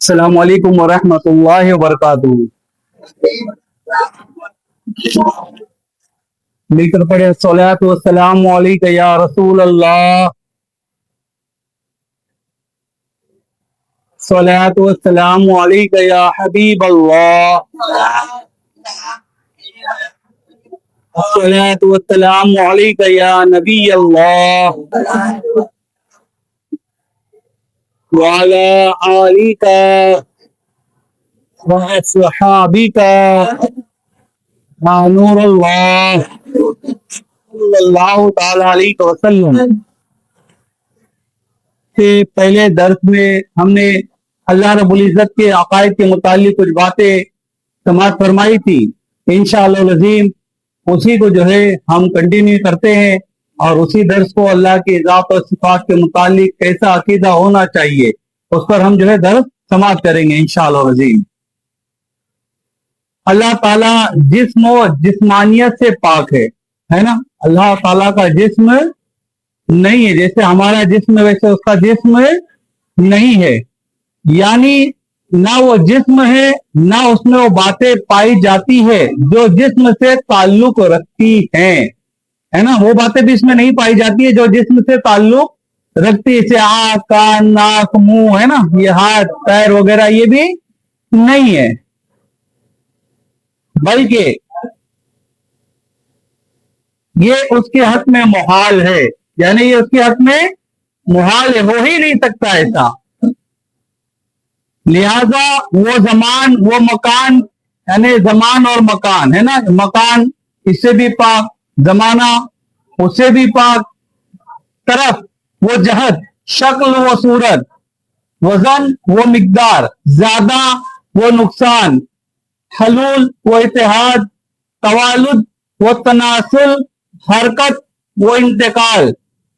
अस्सलाम वालेकुम वरहमतुल्लाहि वबरकातुहू। मिलकर पढ़े सलातो वस्सलामु अलैका या रसूल अल्लाह, सलातो वस्सलामु अलैका या हबीब अल्लाह, सलातो वस्सलामु अलैका या नबी अल्लाह व अला आलिका व अस्हाबिका मा नूर अल्लाह सल्लल्लाहु ताला अलैहि वसल्लम। से पहले दर्स में हमने अल्लाह रब्बुल इज्जत के अकायद के मुतालिक कुछ बातें समाअत फरमाई थी। इंशाअल्लाह अज़ीम उसी को जो है हम कंटिन्यू करते हैं और उसी दर्स को अल्लाह के ज़ात और सिफात के मुतालिक कैसा अकीदा होना चाहिए उस पर हम जो है दर्स समाअत करेंगे इंशाअल्लाह अज़ीम। अल्लाह ताला जिस्म और जिस्मानियत से पाक है ना। अल्लाह ताला का जिस्म नहीं है, जैसे हमारा जिस्म वैसे उसका जिस्म नहीं है, यानी ना वो जिस्म है ना उसमें वो बातें पाई जाती है जो जिस्म से ताल्लुक रखती हैं, है ना। वो बातें भी इसमें नहीं पाई जाती है जो जिस्म से ताल्लुक रखती है, जैसे आँख, कान, नाक, मुंह, है ना, ये हाथ पैर वगैरह ये भी नहीं है, बल्कि ये उसके हक में मुहाल है, यानी ये उसके हक में मुहाल है, हो ही नहीं सकता ऐसा। लिहाजा वो जमान वो मकान, यानी जमान और मकान, है ना, मकान इससे भी पाक, जमाना उससे भी पाक, तरफ वो जहत, शक्ल वो सूरत, वजन वो मिकदार, ज्यादा वो नुकसान, हलूल वो इत्तेहाद, तवालुद वो तनासुल, हरकत वो इंतकाल,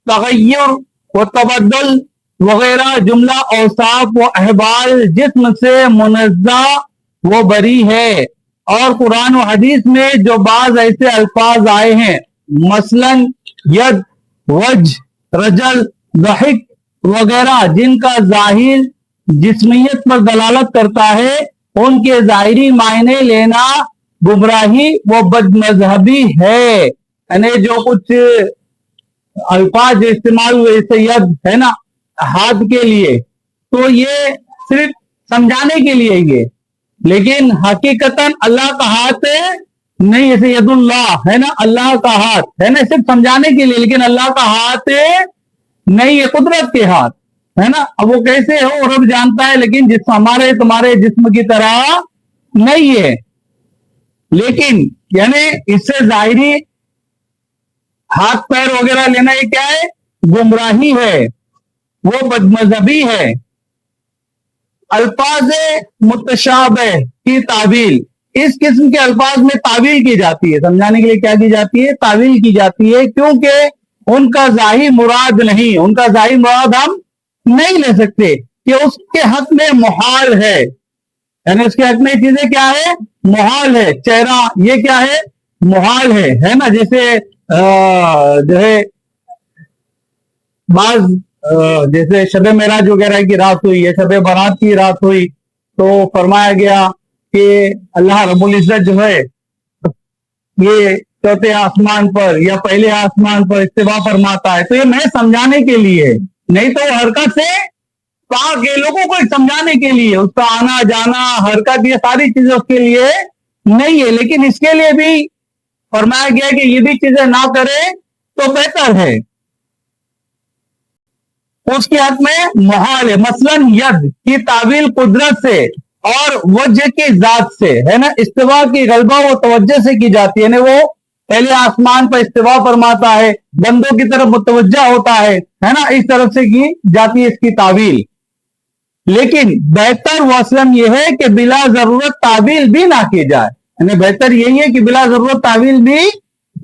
तगय्युर वो तबद्दुल वगैरह जुमला औसाफ व अहवाल जिस्म से मुनज़्ज़ा वो बरी है। और कुरान व हदीस में जो बाज ऐसे अल्फाज आए हैं, मसलन यद, वज, रजल, दहिक वगैरह, जिनका जाहिर जिस्मियत पर दलालत करता है, उनके जाहिरी मायने लेना गुमराही व बदमजहबी है। यानी जो कुछ अल्फाज इस्तेमाल हुए जैसे यद, है ना, हाथ के लिए, तो ये सिर्फ समझाने के लिए ये, लेकिन हकीकतन अल्लाह का हाथ नहीं, जैसे यदुल्लाह, है ना, अल्लाह का हाथ, है ना, सिर्फ समझाने के लिए, लेकिन अल्लाह का हाथ नहीं है, कुदरत के हाथ, है ना। अब वो कैसे हो वो रब जानता है, लेकिन जिस हमारे तुम्हारे जिस्म की तरह नहीं है, लेकिन यानी इससे जाहिरी हाथ पैर वगैरह लेना ये क्या है, गुमराही है, वो बदमजहबी है। अल्फाज मुतशाबह की तावील, इस किस्म के अल्फाज में तावील की जाती है, समझाने के लिए क्या की जाती है, तावील की जाती है, क्योंकि उनका जाहिर मुराद नहीं, उनका जाहिर मुराद हम नहीं ले सकते कि उसके हक में मुहाल है, यानी उसके हक में चीजें क्या है, मुहाल है। चेहरा ये क्या है, मुहाल है ना। जैसे जो है बाज जैसे शब मेराज वगैरह की रात हुई है, शब बारात की रात हुई, तो फरमाया गया कि अल्लाह रब्बुल इज्जत जो है ये चौथे आसमान पर या पहले आसमान पर इस्तिवा फरमाता है, तो ये मैं समझाने के लिए, नहीं तो हरकत से पाक है, लोगों को समझाने के लिए, उसका आना जाना हरकत ये सारी चीजें उसके लिए नहीं है, लेकिन इसके लिए भी फरमाया गया कि ये भी चीजें ना करे तो बेहतर है, उसके हक में मुहाल है। मसलन यद की तावील कुदरत से और वजह की जात से, है ना, इस्तिवा की गलबा वो तवज्जो से की जाती है, वो पहले आसमान पर इस्तिवा फरमाता है, बंदों की तरफ मुतवज्जा होता है ना, इस तरफ से की जाती है इसकी तावील। लेकिन बेहतर वसलम यह है कि बिला जरूरत तावील भी ना की जाए, यानी बेहतर यही है कि बिला जरूरत तावील भी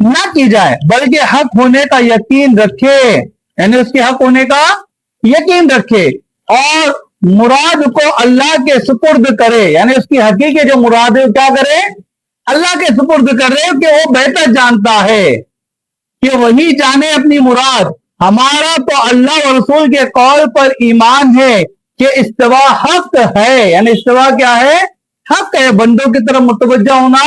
ना की जाए, बल्कि हक होने का यकीन रखे, यानी उसके हक होने का यकीन रखे और मुराद को अल्लाह के सुपुर्द करे, यानी उसकी हकीकी जो मुराद है क्या करे, अल्लाह के सुपुर्द करे, कि वो बेहतर जानता है, कि वही जाने अपनी मुराद। हमारा तो अल्लाह और रसूल के कौल पर ईमान है کہ استوا حق ہے, یعنی استوا کیا ہے, حق ہے, بندوں کی طرف متوجہ ہونا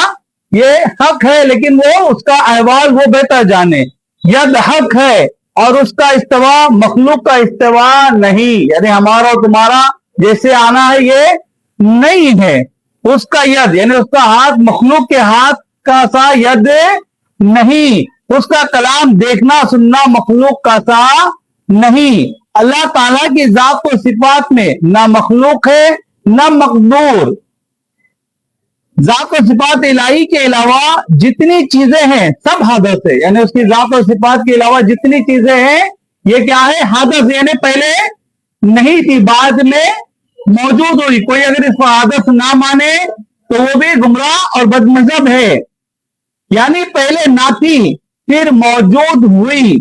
یہ حق ہے, لیکن وہ اس کا احوال وہ بہتر جانے. ید حق ہے اور اس کا استوا مخلوق کا استوا نہیں, یعنی ہمارا اور تمہارا جیسے آنا ہے یہ نہیں ہے. اس کا ید یعنی اس کا ہاتھ مخلوق کے ہاتھ کا سا ید نہیں, اس کا کلام دیکھنا سننا مخلوق کا سا نہیں. اللہ تعالیٰ کی ذات و صفات میں نہ مخلوق ہے نہ مقدور. ذات و صفات الہی کے علاوہ جتنی چیزیں ہیں سب حادث ہے, یعنی اس کی ذات و صفات کے علاوہ جتنی چیزیں ہیں یہ کیا ہے, حادث, یعنی پہلے نہیں تھی بعد میں موجود ہوئی. کوئی اگر اس کو حادث نہ مانے تو وہ بھی گمراہ اور بد مذہب ہے, یعنی پہلے نہ تھی پھر موجود ہوئی.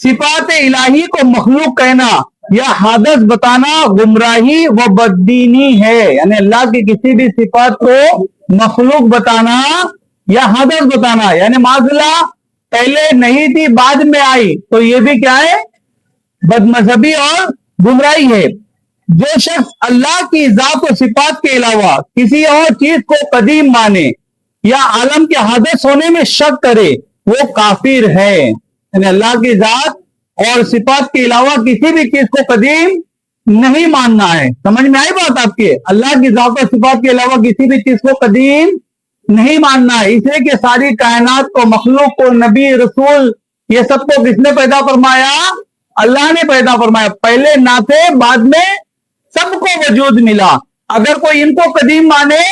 صفات الہی کو مخلوق کہنا یا حادث بتانا گمراہی و بددینی ہے, یعنی اللہ کی کسی بھی صفات کو مخلوق بتانا یا حادث بتانا, یعنی معذلہ پہلے نہیں تھی بعد میں آئی, تو یہ بھی کیا ہے, بد مذہبی اور گمراہی ہے. جو شخص اللہ کی ذات و صفات کے علاوہ کسی اور چیز کو قدیم مانے یا عالم کے حادث ہونے میں شک کرے وہ کافر ہے. یعنی اللہ کی ذات اور صفات کے علاوہ کسی بھی چیز کو قدیم نہیں ماننا ہے. سمجھ میں آئی بات آپ کے, اللہ کی ذات اور صفات کے علاوہ کسی بھی چیز کو قدیم نہیں ماننا ہے, اس لیے کہ ساری کائنات کو, مخلوق کو, نبی رسول یہ سب کو کس نے پیدا فرمایا, اللہ نے پیدا فرمایا. پہلے نہ تھے بعد میں سب کو وجود ملا. اگر کوئی ان کو قدیم مانے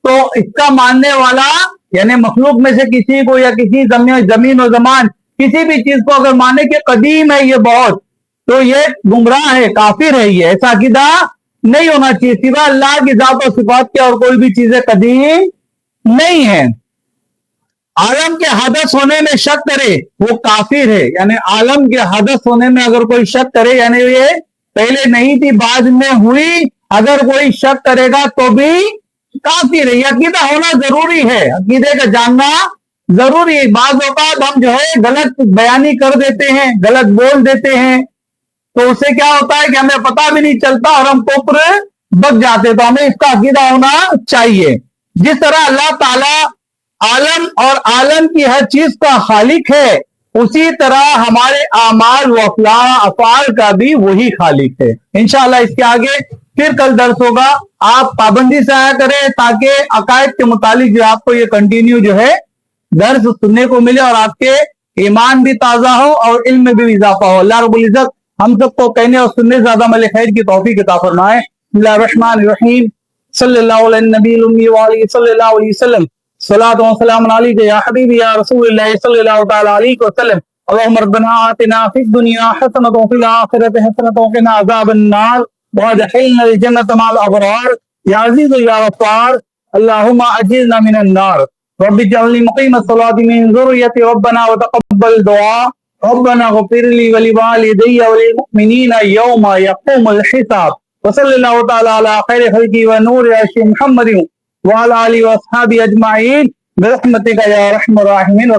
تو اس کا ماننے والا یعنی مخلوق میں سے کسی کو یا کسی زمین و زمان کسی بھی چیز کو اگر مانے کہ قدیم ہے یہ بہت, تو یہ گمراہ ہے, کافر ہے. یہ ایسا عقیدہ نہیں ہونا چاہیے. سوا اللہ کی ذات و صفات کے اور کوئی بھی چیزیں قدیم نہیں ہے. عالم کے حدث ہونے میں شک کرے وہ کافر ہے, یعنی عالم کے حدث ہونے میں اگر کوئی شک کرے, یعنی یہ پہلے نہیں تھی بعد میں ہوئی, اگر کوئی شک کرے گا تو بھی کافر ہے. یہ عقیدہ ہونا ضروری ہے, عقیدے کا جاننا ضروری ہے. بعض اوقات ہم جو ہے غلط بیانی کر دیتے ہیں, غلط بول دیتے ہیں, تو اس سے کیا ہوتا ہے کہ ہمیں پتہ بھی نہیں چلتا اور ہم کفر بک جاتے. تو ہمیں اس کا عقیدہ ہونا چاہیے. جس طرح اللہ تعالی عالم اور عالم کی ہر چیز کا خالق ہے, اسی طرح ہمارے اعمال و افعال کا بھی وہی خالق ہے. انشاءاللہ اس کے آگے پھر کل درس ہوگا. آپ پابندی سے آیا کریں تاکہ عقائد کے متعلق جو آپ کو یہ کنٹینیو جو ہے درس سننے کو ملے اور آپ کے ایمان بھی تازہ ہو اور علم میں بھی اضافہ ہو. اللہ رب العزت ہم سب کو کہنے اور سننے سے زیادہ عمل خیر کی توفیق عطا فرمائے. بسم اللہ الرحمن الرحیم. صلی اللہ علیہ النبی الامی وعلیہ صلی اللہ علیہ وسلم. صلاۃ و سلام علیک یا حبیبی یا رسول اللہ صلی اللہ تعالی علیہ وسلم. اللهم ربنا آتنا في الدنيا حسنة وفي الآخرة حسنة وقنا عذاب النار وادخلنا الجنة مع الأبرار يا عزيز يا غفار. اللهم أجرنا من النار. رب اجعلني مقيم الصلاة من ذريتي ربنا وتقبل دعاء. ربنا اغفر لي ولوالدي وللمؤمنين يوم يقوم الحساب. وصلى الله تعالى على خير خلقه ونور عرش محمد وعلى آله وأصحابه أجمعين برحمتك يا أرحم الراحمين.